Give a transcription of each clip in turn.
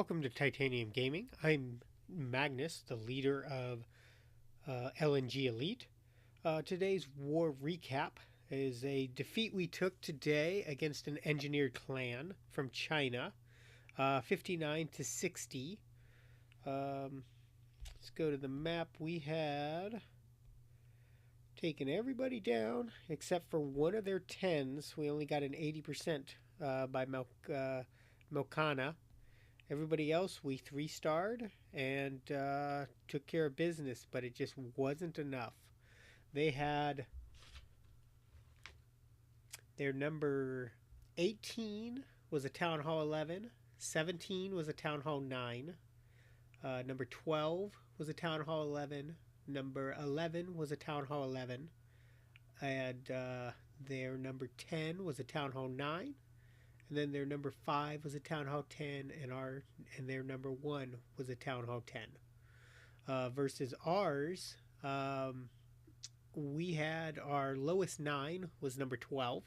Welcome to Titanium Gaming. I'm Magnus, the leader of LNG Elite. Today's war recap is a defeat we took today against an engineered clan from China, 59 to 60. Let's go to the map. We had taken everybody down except for one of their 10s. We only got an 80% by Melkana. Everybody else we 3-starred and took care of business, but it just wasn't enough. They had their number 18 was a Town Hall 11, 17 was a Town Hall 9, number 12 was a Town Hall 11, number 11 was a Town Hall 11, and their number 10 was a Town Hall 9, and then their number 5 was a Town Hall 10, and their number 1 was a Town Hall 10. Versus ours, we had our lowest 9 was number 12.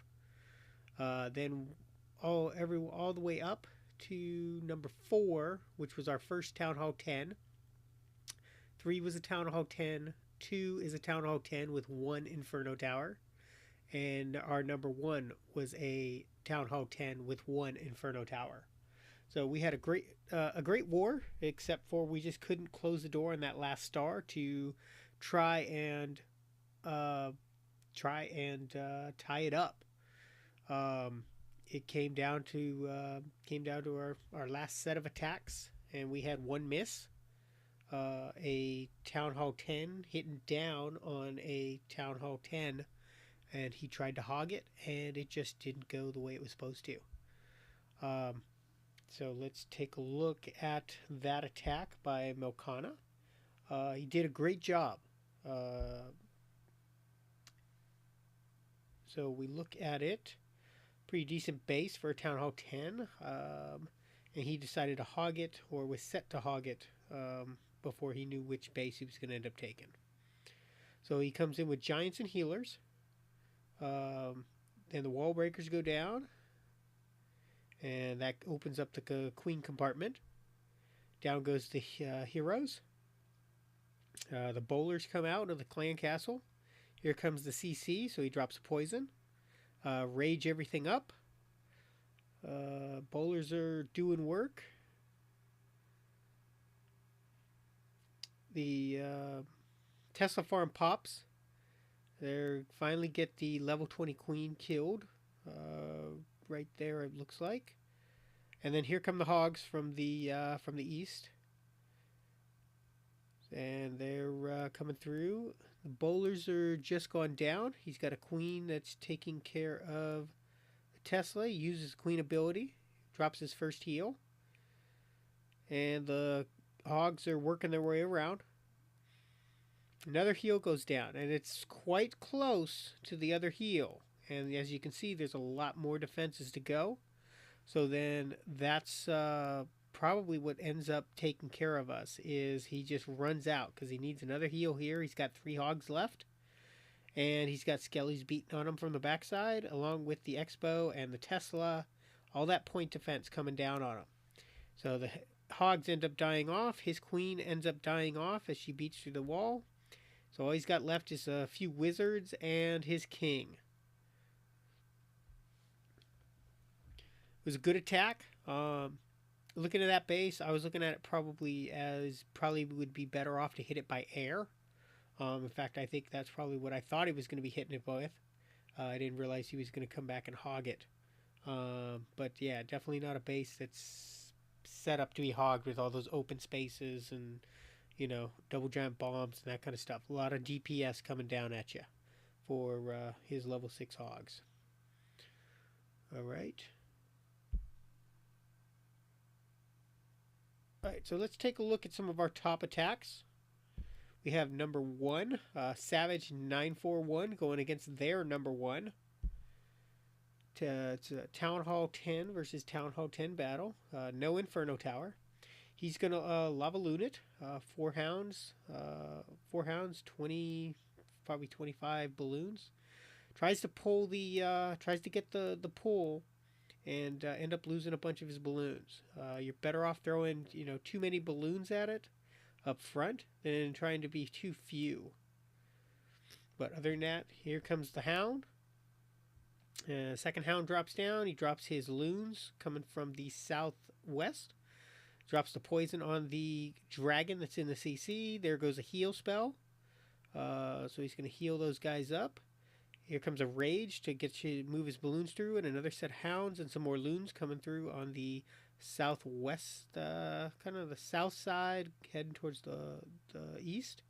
Then all the way up to number 4, which was our first Town Hall 10. 3 was a Town Hall 10. 2 is a Town Hall 10 with 1 Inferno Tower. And our number 1 was a Town Hall 10 with 1 Inferno Tower. So we had a great war, except for we just couldn't close the door on that last star to try and tie it up. It came down to our last set of attacks, and we had one miss. A Town Hall 10 hitting down on a Town Hall 10, and he tried to hog it, and it just didn't go the way it was supposed to. So let's take a look at that attack by Melkana. He did a great job. So we look at it. Pretty decent base for a Town Hall 10. And he decided to hog it, or was set to hog it, before he knew which base he was going to end up taking. So he comes in with Giants and Healers. Then the wall breakers go down, and that opens up the queen compartment. Down goes the heroes. The bowlers come out of the clan castle. Here comes the CC, so he drops a poison. Rage everything up. Bowlers are doing work. The Tesla farm pops. They finally get the level 20 queen killed. Right there, it looks like. And then here come the hogs from the east, and they're coming through. The bowlers are just gone down. He's got a queen that's taking care of Tesla. He uses queen ability, drops his first heal, and the hogs are working their way around. Another heal goes down, and it's quite close to the other heal. And as you can see, there's a lot more defenses to go. So then that's probably what ends up taking care of us, is he just runs out because he needs another heal here. He's got 3 hogs left, and he's got Skellies beating on him from the backside, along with the Expo and the Tesla. All that point defense coming down on him. So the hogs end up dying off. His queen ends up dying off as she beats through the wall. So all he's got left is a few wizards and his king. It was a good attack. Looking at that base, I was looking at it probably would be better off to hit it by air. In fact, I think that's probably what I thought he was going to be hitting it with. I didn't realize he was going to come back and hog it. But yeah, definitely not a base that's set up to be hogged with all those open spaces and, double giant bombs and that kind of stuff. A lot of DPS coming down at you for his level 6 hogs. All right. Alright, so let's take a look at some of our top attacks. We have number 1, Savage 941 going against their number 1. It's a Town Hall 10 versus Town Hall 10 battle. No Inferno Tower. He's going to Lava Loon it. 4 hounds, 20, probably 25 balloons. Tries to get the pull and end up losing a bunch of his balloons. You're better off throwing, too many balloons at it up front than trying to be too few. But other than that, here comes the hound. Second hound drops down. He drops his loons coming from the southwest. Drops the poison on the dragon that's in the CC. There goes a heal spell. So he's going to heal those guys up. Here comes a rage to get you move his balloons through, and another set of hounds and some more loons coming through on the southwest, kind of the south side, heading towards the east.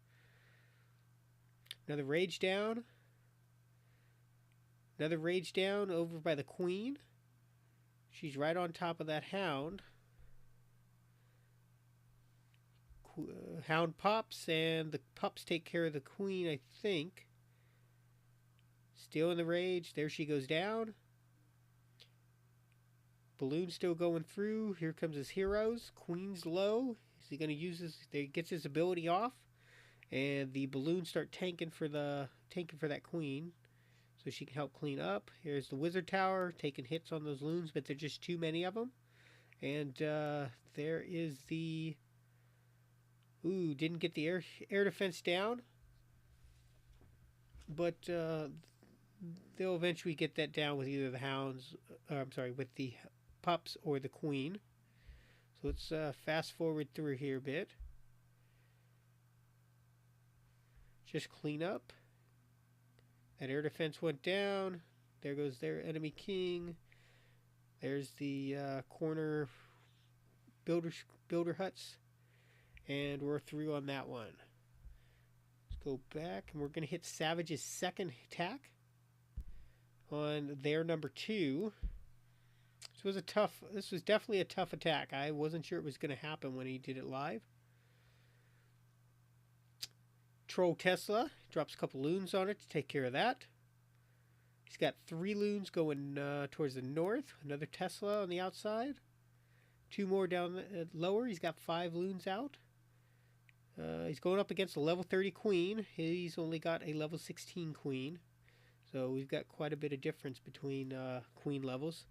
Another rage down. Another rage down over by the queen. She's right on top of that hound. Hound pops, and the pups take care of the queen, I think. Still in the rage. There she goes down. Balloon still going through. Here comes his heroes. Queen's low. Is he going to use his... He gets his ability off. And the balloons start tanking for that queen. So she can help clean up. Here's the wizard tower. Taking hits on those loons, but there's just too many of them. And there is the... Ooh, didn't get the air defense down. But they'll eventually get that down with either the hounds, with the pups or the queen. So let's fast forward through here a bit. Just clean up. That air defense went down. There goes their enemy king. There's the corner builder huts. And we're through on that one. Let's go back, and we're going to hit Savage's second attack on their number 2. This was definitely a tough attack. I wasn't sure it was going to happen when he did it live. Troll Tesla drops a couple loons on it to take care of that. He's got 3 loons going towards the north. Another Tesla on the outside. 2 more down lower. He's got 5 loons out. He's going up against a level 30 queen. He's only got a level 16 queen. So we've got quite a bit of difference between queen levels.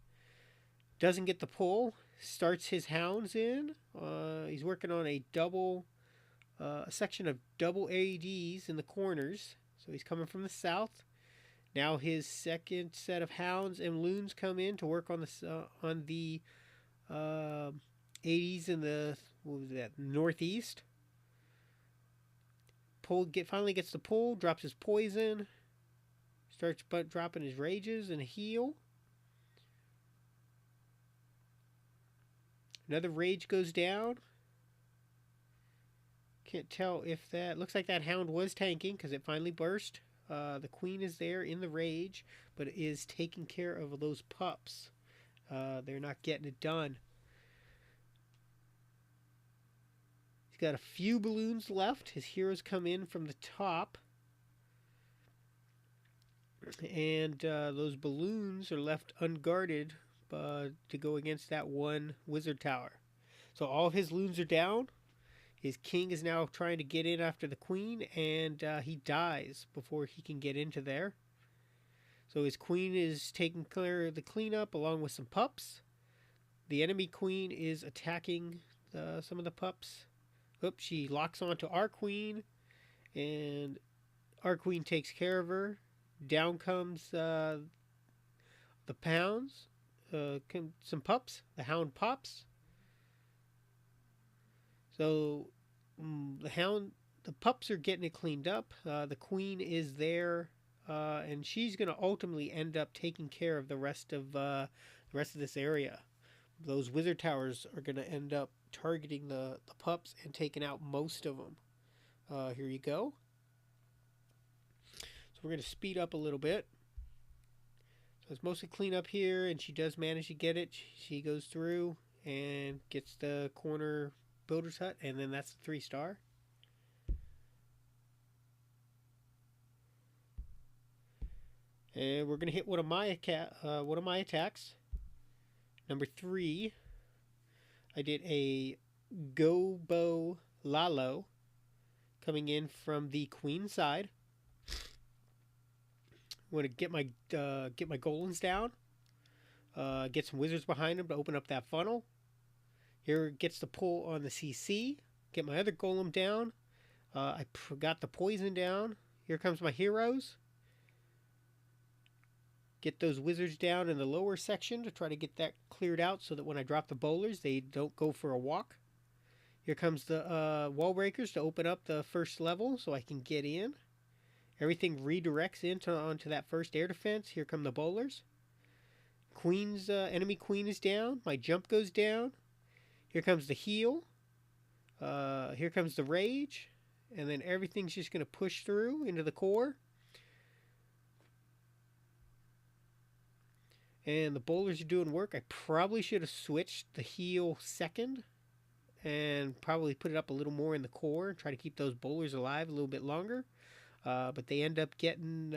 Doesn't get the pull. Starts his hounds in. He's working on a section of double ADs in the corners. So he's coming from the south. Now his second set of hounds and loons come in to work on the ADs in the northeast. Finally gets the pull, drops his poison, starts dropping his rages and heal. Another rage goes down. Can't tell if that... Looks like that hound was tanking because it finally burst. The queen is there in the rage, but is taking care of those pups. They're not getting it done. He's got a few balloons left. His heroes come in from the top. And those balloons are left unguarded to go against that one wizard tower. So all of his loons are down. His king is now trying to get in after the queen, and he dies before he can get into there. So his queen is taking care of the cleanup along with some pups. The enemy queen is attacking some of the pups. Oops, she locks onto our queen, and our queen takes care of her. Down comes the pounds, some pups. The hound pops. So the pups are getting it cleaned up. The queen is there, and she's going to ultimately end up taking care of the rest of this area. Those wizard towers are going to end up targeting the pups and taking out most of them. Here you go. So we're going to speed up a little bit. So it's mostly clean up here, and she does manage to get it. She goes through and gets the corner builder's hut, and then that's the 3-star. And we're going to hit one of my attacks. Number 3. I did a Gobo Lalo coming in from the queen side. I'm going to get my golems down. Get some wizards behind him to open up that funnel. Here gets the pull on the CC. Get my other golem down. I got the poison down. Here comes my heroes. Get those wizards down in the lower section to try to get that cleared out so that when I drop the bowlers, they don't go for a walk. Here comes the wall breakers to open up the first level so I can get in. Everything redirects onto that first air defense. Here come the bowlers. Queen's enemy queen is down. My jump goes down. Here comes the heal. Here comes the rage. And then everything's just going to push through into the core. And the bowlers are doing work. I probably should have switched the heal second. And probably put it up a little more in the core. Try to keep those bowlers alive a little bit longer. But they end up getting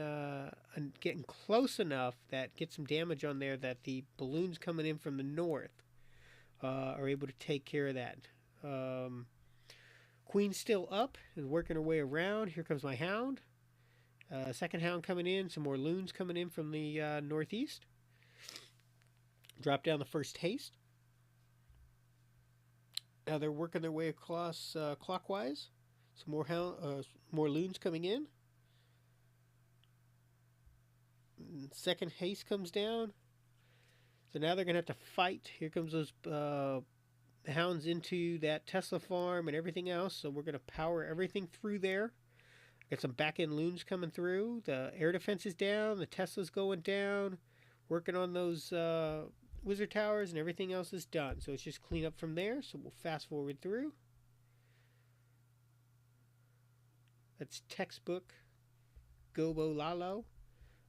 close enough that get some damage on there that the balloons coming in from the north are able to take care of that. Queen's still up and working her way around. Here comes my hound. Second hound coming in. Some more loons coming in from the northeast. Drop down the first haste. Now they're working their way across clockwise. Some more loons coming in. Second haste comes down. So now they're going to have to fight. Here comes those hounds into that Tesla farm and everything else. So we're going to power everything through there. Got some back end loons coming through. The air defense is down. The Tesla's going down. Working on those wizard towers and everything else is done. So it's just clean up from there. So we'll fast forward through. That's textbook Gobo Lalo.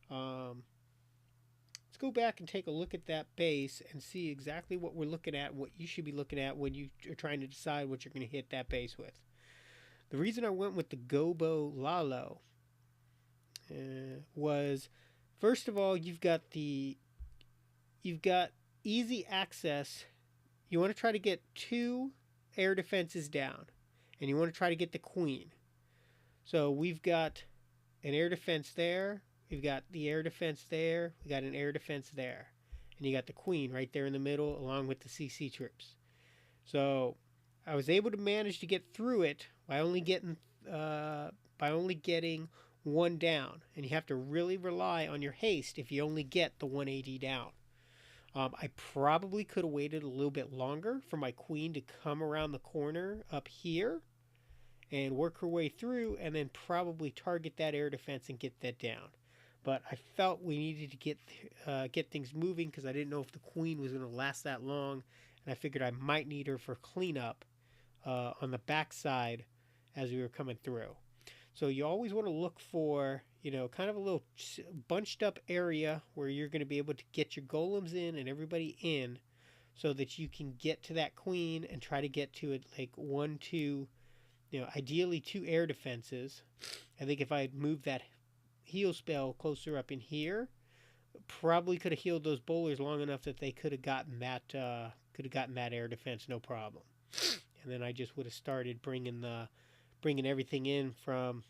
Let's go back and take a look at that base and see exactly what we're looking at, what you should be looking at when you are trying to decide what you're going to hit that base with. The reason I went with the Gobo Lalo was, first of all, you've got easy access. You want to try to get 2 air defenses down, and you want to try to get the queen. So we've got an air defense there. We've got the air defense there. We got an air defense there. And you got the queen right there in the middle along with the CC troops. So I was able to manage to get through it by only getting 1 down. And you have to really rely on your haste if you only get the 180 down. I probably could have waited a little bit longer for my queen to come around the corner up here and work her way through and then probably target that air defense and get that down. But I felt we needed to get things moving because I didn't know if the queen was going to last that long, and I figured I might need her for cleanup on the backside as we were coming through. So you always want to look for, kind of a little bunched up area where you're going to be able to get your golems in and everybody in so that you can get to that queen and try to get to it like 1, 2, ideally 2 air defenses. I think if I had moved that heal spell closer up in here, probably could have healed those bowlers long enough that they could have gotten that air defense no problem. And then I just would have started bringing everything in from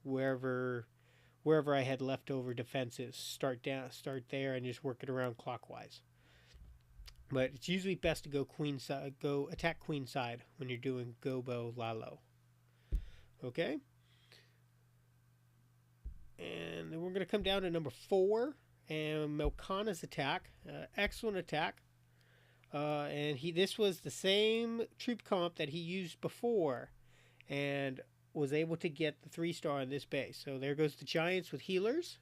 wherever I had leftover defenses. Start there and just work it around clockwise. But it's usually best to go attack queen side when you're doing Gobo Lalo. Okay. And then we're going to come down to number 4 and Melkana's attack. Excellent attack. And this was the same troop comp that he used before and was able to get the 3-star on this base. So there goes the Giants with healers.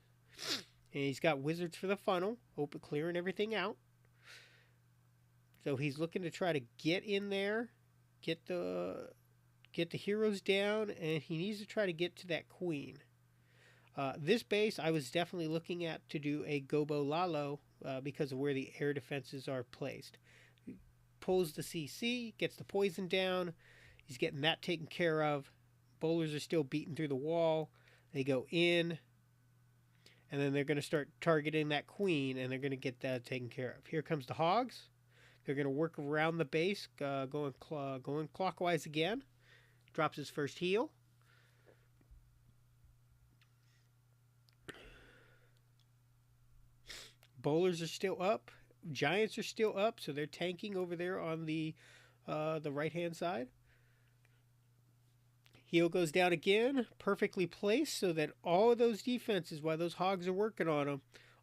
And he's got wizards for the funnel, clearing everything out. So he's looking to try to get in there, get the heroes down, and he needs to try to get to that queen. This base I was definitely looking at to do a Gobo Lalo because of where the air defenses are placed. Pulls the CC, gets the poison down. He's getting that taken care of. Bowlers are still beating through the wall. They go in, and then they're going to start targeting that queen, and they're going to get that taken care of. Here comes the hogs. They're going to work around the base, going clockwise again. Drops his first heal. Bowlers are still up. Giants are still up, so they're tanking over there on the right hand side. Heel goes down again, perfectly placed so that all of those defenses, while those hogs are working on them,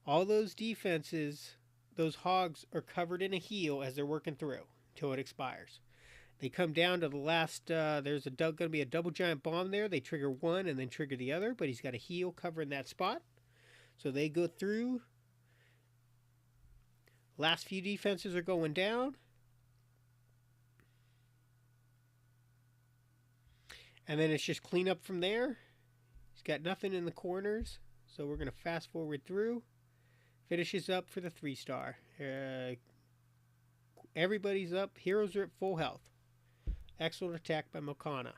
all those defenses, those hogs are covered in a heel as they're working through until it expires. They come down to the last, there's going to be a double giant bomb there. They trigger one and then trigger the other, but he's got a heel covering that spot. So they go through. Last few defenses are going down. And then it's just clean up from there. He's got nothing in the corners. So we're going to fast forward through. Finishes up for the 3-star. Everybody's up. Heroes are at full health. Excellent attack by Mokana.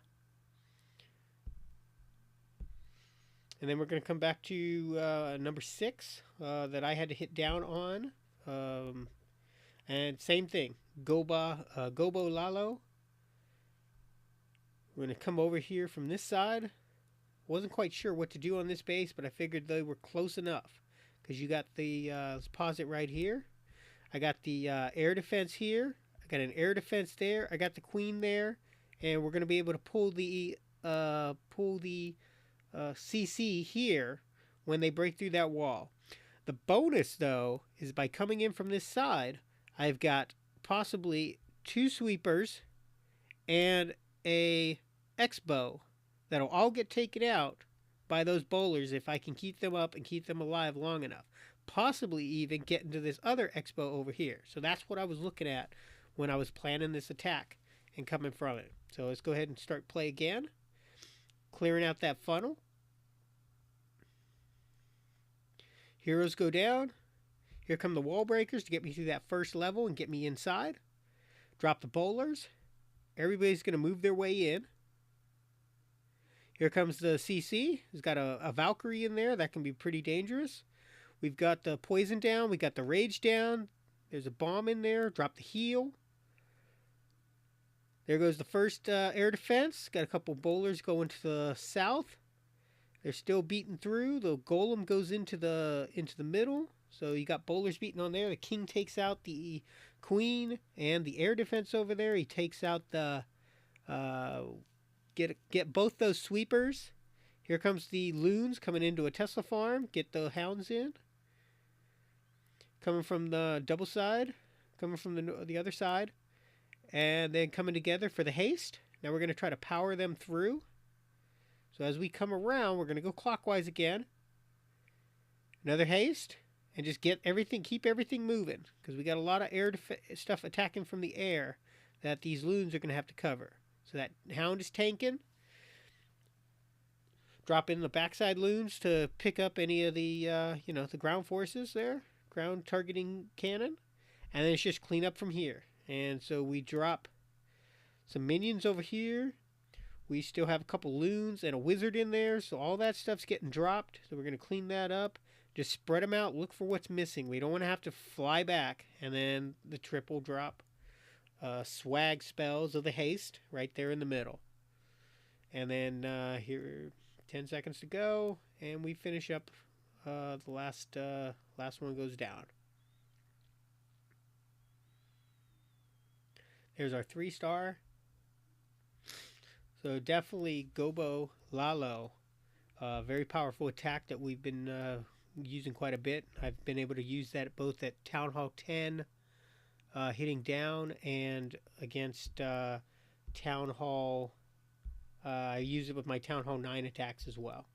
And then we're going to come back to number 6 that I had to hit down on. And same thing. Gobo Lalo. We're going to come over here from this side. Wasn't quite sure what to do on this base, but I figured they were close enough. Because you got the, let's pause it right here. I got the air defense here. I got an air defense there. I got the queen there. And we're going to be able to pull the CC here when they break through that wall. The bonus, though, is by coming in from this side, I've got possibly 2 sweepers and a X-bow that'll all get taken out by those bowlers if I can keep them up and keep them alive long enough. Possibly even get into this other X-bow over here. So that's what I was looking at when I was planning this attack and coming from it. So let's go ahead and start play again. Clearing out that funnel. Heroes go down. Here come the wall breakers to get me through that first level and get me inside. Drop the bowlers. Everybody's going to move their way in. Here comes the CC. He's got a Valkyrie in there. That can be pretty dangerous. We've got the poison down. We got the rage down. There's a bomb in there. Drop the heal. There goes the first air defense. Got a couple bowlers going to the south. They're still beating through. The golem goes into the middle. So you got bowlers beating on there. The king takes out the queen and the air defense over there. He takes out the get both those sweepers. Here comes the loons coming into a Tesla farm. Get the hounds in. Coming from the double side. Coming from the other side. And then coming together for the haste. Now we're going to try to power them through. So as we come around, we're going to go clockwise again. Another haste. And just get everything, keep everything moving. Because we got a lot of air stuff attacking from the air that these loons are going to have to cover. So that hound is tanking. Drop in the backside loons to pick up any of the, the ground forces there. Ground targeting cannon. And then it's just clean up from here. And so we drop some minions over here. We still have a couple loons and a wizard in there. So all that stuff's getting dropped. So we're going to clean that up. Just spread them out. Look for what's missing. We don't want to have to fly back. And then the triple drop. Swag spells of the haste right there in the middle. And then here, 10 seconds to go. And we finish up. The last one goes down. There's our 3-star. So definitely Gobo Lalo. Very powerful attack that we've been using quite a bit. I've been able to use that both at Town Hall 10, hitting down, and against Town Hall. I use it with my Town Hall 9 attacks as well.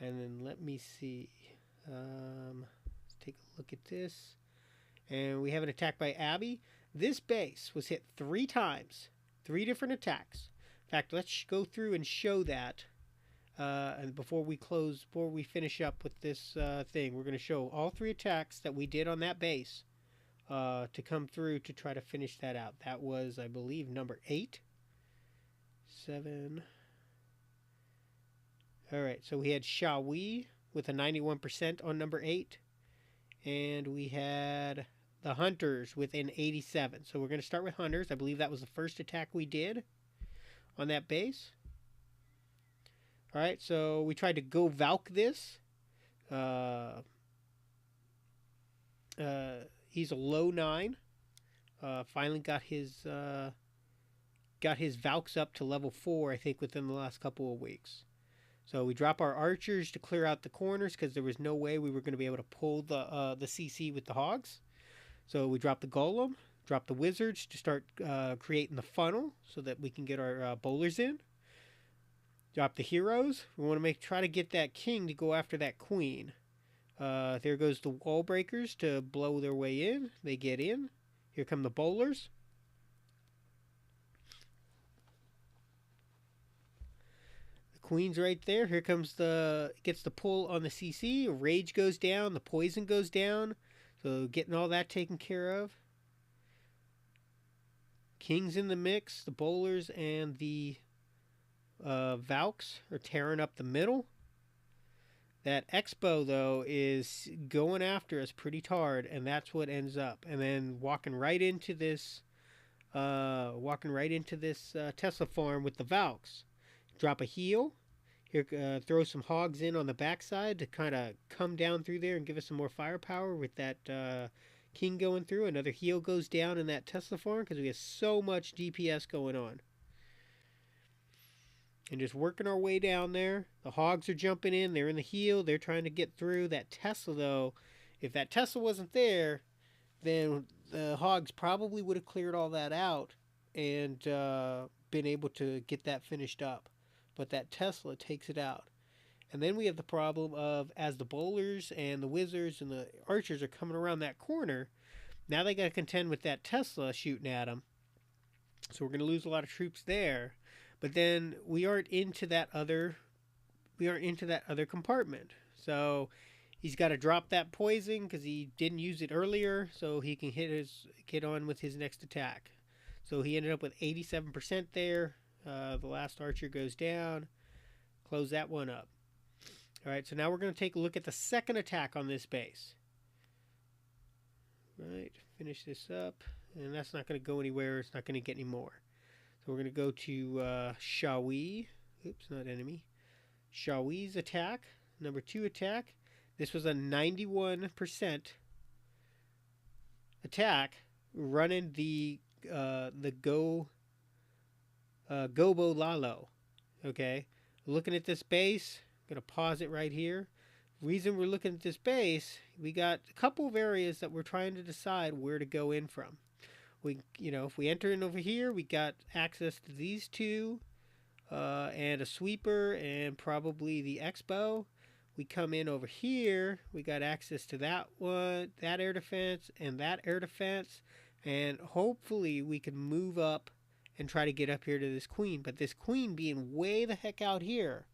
And then let me see. Let's take a look at this. And we have an attack by Abby. This base was hit 3 times. 3 different attacks. In fact, let's go through and show that. And before we finish up with this thing, we're going to show all 3 attacks that we did on that base to come through to try to finish that out. That was, I believe, number 8. 7. Alright, so we had Shawi with a 91% on number 8. And we had the Hunters with an 87. So we're going to start with Hunters. I believe that was the first attack we did on that base. Alright, so we tried to go Valk this. he's a low 9. Finally got his Valks up to level 4, I think, within the last couple of weeks. So we drop our archers to clear out the corners because there was no way we were going to be able to pull the CC with the hogs. So we drop the golem, drop the wizards to start creating the funnel so that we can get our bowlers in. Drop the heroes. We want to try to get that king to go after that queen. There goes the wall breakers to blow their way in. They get in. Here come the bowlers. Queen's right there. Here comes gets the pull on the CC. Rage goes down. The poison goes down. So getting all that taken care of. King's in the mix. The bowlers and the Valks are tearing up the middle. That Expo, though, is going after us pretty hard, and that's what ends up. And then walking right into this Tesla farm with the Valks. Drop a heal. Here, throw some hogs in on the backside to kind of come down through there and give us some more firepower with that king going through. Another heal goes down in that Tesla farm because we have so much DPS going on. And just working our way down there. The hogs are jumping in. They're in the heal. They're trying to get through. That Tesla, though, if that Tesla wasn't there, then the hogs probably would have cleared all that out and been able to get that finished up. But that Tesla takes it out. And then we have the problem of, as the bowlers and the wizards and the archers are coming around that corner, now they got to contend with that Tesla shooting at them. So we're going to lose a lot of troops there. But then we aren't into that other compartment. So he's got to drop that poison because he didn't use it earlier, so he can get on with his next attack. So he ended up with 87% there. The last archer goes down. Close that one up. All right, so now we're going to take a look at the second attack on this base. Right, finish this up. And that's not going to go anywhere. It's not going to get any more. So we're going to go to Shawi. Oops, not enemy. Shawi's attack. Number 2 attack. This was a 91% attack running the Gobo Lalo. Okay, looking at this base, I'm gonna pause it right here. Reason we're looking at this base, we got a couple of areas that we're trying to decide where to go in from. If we enter in over here, we got access to these two, and a sweeper, and probably the Expo. We come in over here, we got access to that one, that air defense, and that air defense, and hopefully we can move up and try to get up here to this queen. But this queen being way the heck out here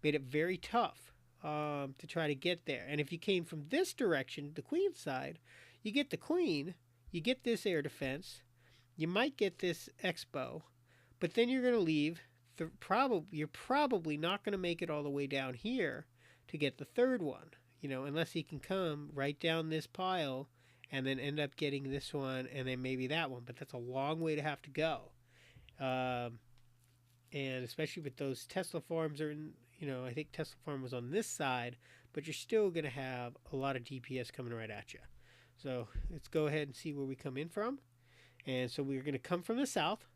made it very tough to try to get there. And if you came from this direction, the queen side, you get the queen, you get this air defense, you might get this Expo, but then you're going to leave. You're probably not going to make it all the way down here to get the third one, unless he can come right down this pile and then end up getting this one and then maybe that one. But that's a long way to have to go. And especially with those Tesla farms I think Tesla farm was on this side, but you're still going to have a lot of DPS coming right at you. So let's go ahead and see where we come in from. And so we're going to come from the south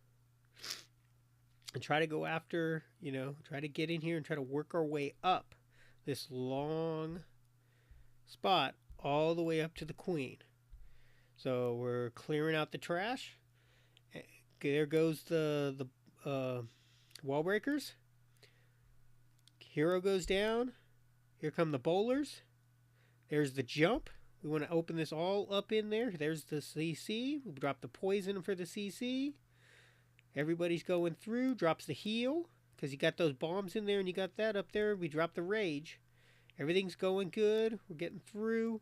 and try to go after, try to get in here and try to work our way up this long spot all the way up to the queen. So we're clearing out the trash. There goes the wall breakers. Hero goes down. Here come the bowlers. There's the jump. We want to open this all up in there. There's the CC. We drop the poison for the CC. Everybody's going through. Drops the heal because you got those bombs in there and you got that up there. We drop the rage. Everything's going good. We're getting through.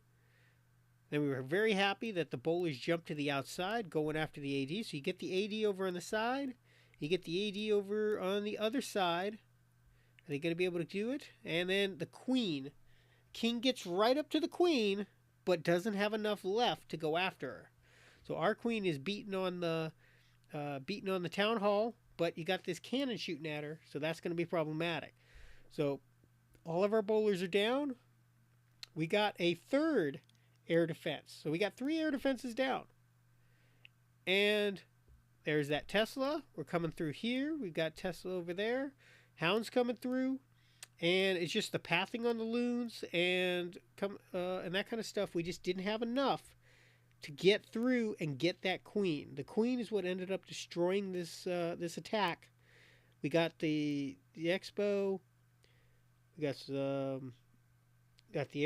Then we were very happy that the bowlers jumped to the outside going after the AD. So you get the AD over on the side. You get the AD over on the other side. Are they going to be able to do it? And then the queen. King gets right up to the queen, but doesn't have enough left to go after her. So our queen is beating on the town hall, but you got this cannon shooting at her, so that's going to be problematic. So all of our bowlers are down. We got a third air defense. So we got 3 air defenses down. And there's that Tesla. We're coming through here. We've got Tesla over there. Hounds coming through. And it's just the pathing on the loons and that kind of stuff. We just didn't have enough to get through and get that queen. The queen is what ended up destroying this attack. We got the X-Bow. We got the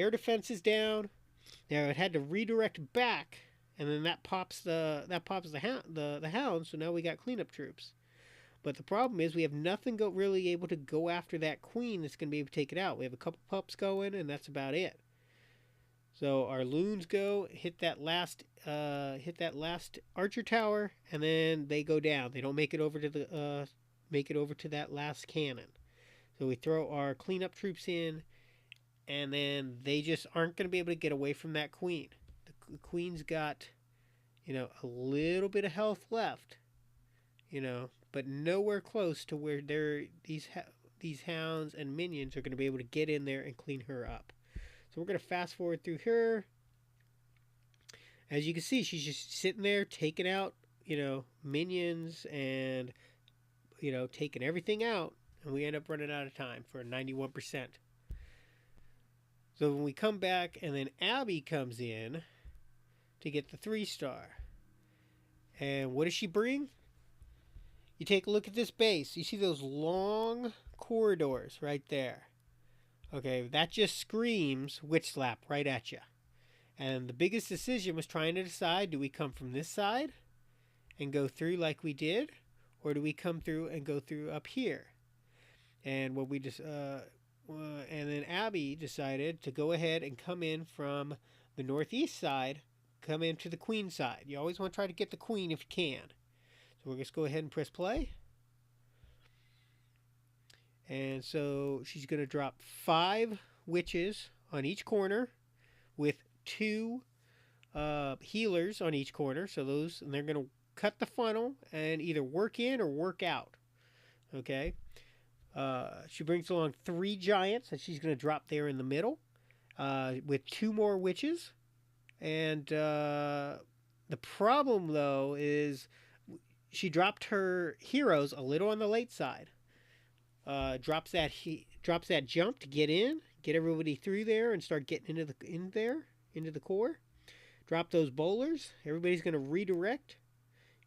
air defenses down. Now it had to redirect back, and then that pops the hound. So now we got cleanup troops. But the problem is we have nothing really able to go after that queen that's going to be able to take it out. We have a couple pups going, and that's about it. So our loons go hit that last archer tower, and then they go down. They don't make it over to that last cannon. So we throw our cleanup troops in, and then they just aren't going to be able to get away from that queen. The queen's got, a little bit of health left, but nowhere close to where these hounds and minions are going to be able to get in there and clean her up. So we're going to fast forward through her. As you can see, she's just sitting there taking out, minions and, taking everything out. And we end up running out of time for 91%. So when we come back, and then Abby comes in to get the 3-star. And what does she bring? You take a look at this base. You see those long corridors right there. Okay, that just screams witch slap right at you. And the biggest decision was trying to decide, do we come from this side and go through like we did? Or do we come through and go through up here? And what we just and then Abby decided to go ahead and come in from the northeast side, come into the queen side. You always want to try to get the queen if you can. So we're going to go ahead and press play. And so she's going to drop 5 witches on each corner with 2 healers on each corner. So and they're going to cut the funnel and either work in or work out. Okay. She brings along 3 giants that she's going to drop there in the middle with 2 more witches. And the problem, though, is she dropped her heroes a little on the late side. Drops that jump to get in, get everybody through there, and start getting into the core. Drop those bowlers. Everybody's going to redirect.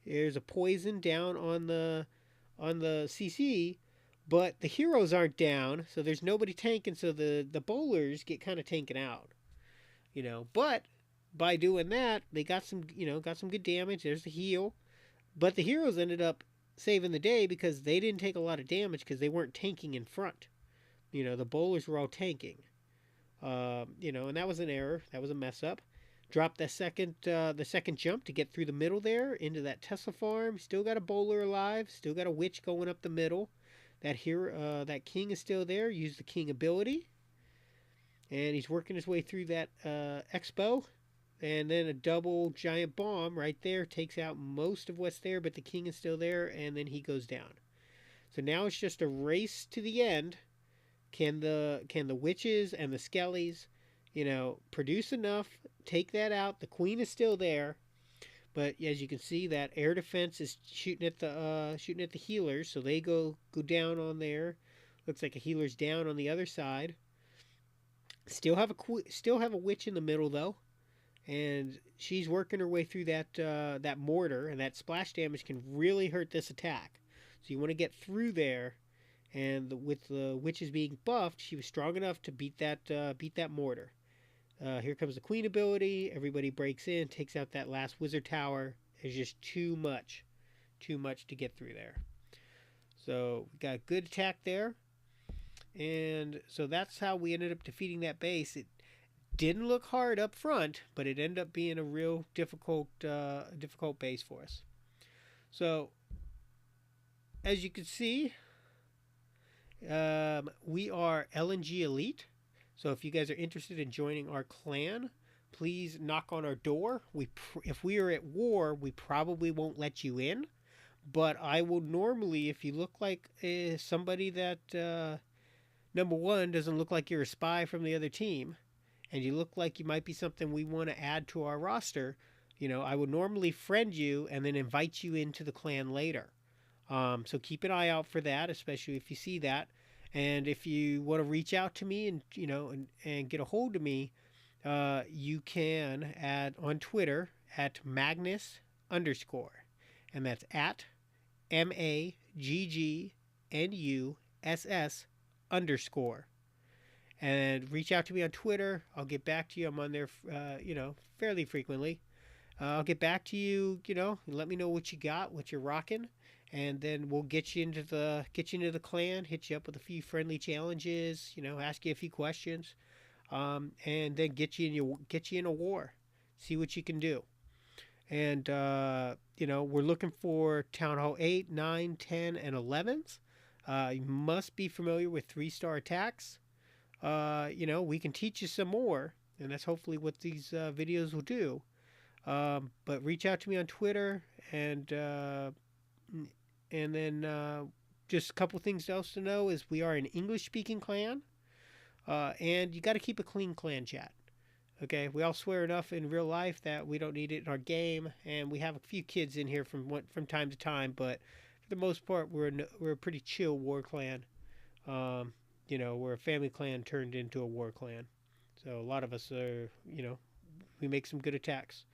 There's a poison down on the CC, but the heroes aren't down, so there's nobody tanking. So the bowlers get kind of tanking out, But by doing that, they got some good damage. There's the heal, but the heroes ended up saving the day because they didn't take a lot of damage because they weren't tanking in front. The bowlers were all tanking. And that was an error. That was a mess up. Dropped the second jump to get through the middle there into that Tesla farm. Still got a bowler alive. Still got a witch going up the middle. That king is still there. Use the king ability, and he's working his way through that X-Bow. And then a double giant bomb right there takes out most of what's there, but the king is still there, and then he goes down. So now it's just a race to the end. Can the witches and the skellies, produce enough, take that out? The queen is still there, but as you can see, that air defense is shooting at the healers, so they go down on there. Looks like a healer's down on the other side. Still have a witch in the middle though. And she's working her way through that mortar, and that splash damage can really hurt this attack. So you want to get through there, and with the witches being buffed, she was strong enough to beat that mortar. Here comes the queen ability. Everybody breaks in, takes out that last wizard tower. It's just too much to get through there. So we got a good attack there, and so that's how we ended up defeating that base. It didn't look hard up front, but it ended up being a real difficult base for us. So, as you can see, we are LNG Elite. So if you guys are interested in joining our clan, please knock on our door. If we are at war, we probably won't let you in. But I will normally, if you look like somebody that, number one, doesn't look like you're a spy from the other team, and you look like you might be something we want to add to our roster, I would normally friend you and then invite you into the clan later. So keep an eye out for that, especially if you see that. And if you want to reach out to me and and get a hold of me, you can add on Twitter at Magnus underscore, and that's at MAGGNUSS underscore. And reach out to me on Twitter. I'll get back to you. I'm on there, fairly frequently. I'll get back to you. Let me know what you got, what you're rocking, and then we'll get you into the clan. Hit you up with a few friendly challenges. Ask you a few questions, and then get you in a war. See what you can do. And we're looking for Town Hall 8, 9, 10, and 11s. You must be familiar with 3-star attacks. We can teach you some more, and that's hopefully what these videos will do. But reach out to me on Twitter, and then just a couple things else to know is we are an English-speaking clan, and you got to keep a clean clan chat. Okay, we all swear enough in real life that we don't need it in our game, and we have a few kids in here from time to time, but for the most part, we're a pretty chill war clan. We're a family clan turned into a war clan. So a lot of us are, we make some good attacks.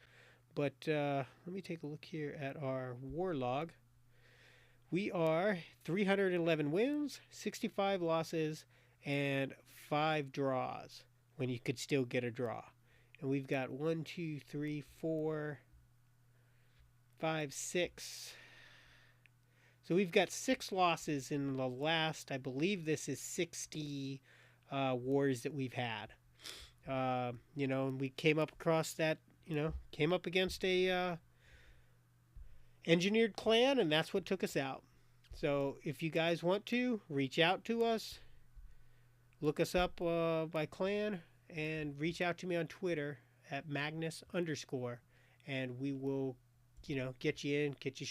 But let me take a look here at our war log. We are 311 wins, 65 losses, and 5 draws when you could still get a draw. And we've got 1, 2, 3, 4, 5, 6. So we've got 6 losses in the last, I believe this is 60 wars that we've had. And we came up across that, came up against a engineered clan, and that's what took us out. So if you guys want to, reach out to us. Look us up by clan, and reach out to me on Twitter at Magnus underscore, and we will, get you in, get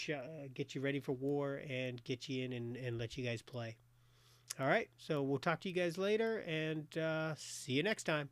you ready for war, and get you in and let you guys play. All right, so we'll talk to you guys later, and see you next time.